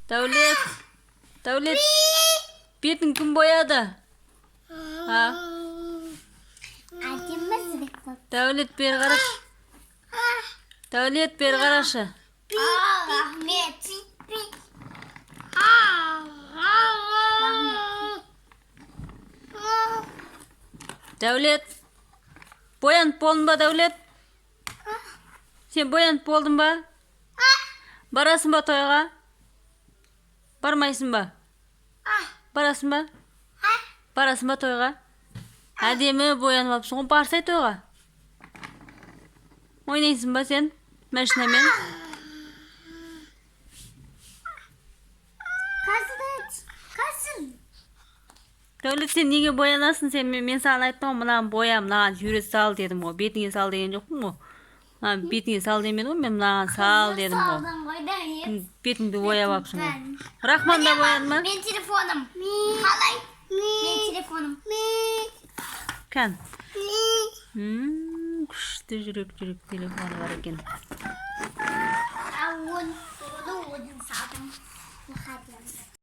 Дәулет. Дәулет. Бетін кім бояды? Дәулет бері қарашы. Дәулет бері қарашы. Рахмет. Дәулет. Боянып болдың ба, Дәулет? Сен боянып болдың ба? Барасың ба тойға? Бармайсың ба? Барасың ба? Барасың ба тойға? Әдемі боянып алыпсың ғой, барсай тойға. Ойнайсың ба сен машинамен? Дәулет, сен неге боянасың? Мен саған айттым ғой, мынаған боя, мынаған жүре сал дедім ғой. Бетіңе сал деген жоқпын ғой. Бетіңе сал демедім ғой, мен мынаған сал дедім ғой. Бетіңді бояп алыпсың ғой. Рахман да бояды ма? Мен телефоным. Қалай? Мен телефоным. Кән. Күшті жүрек телефоны бар екен.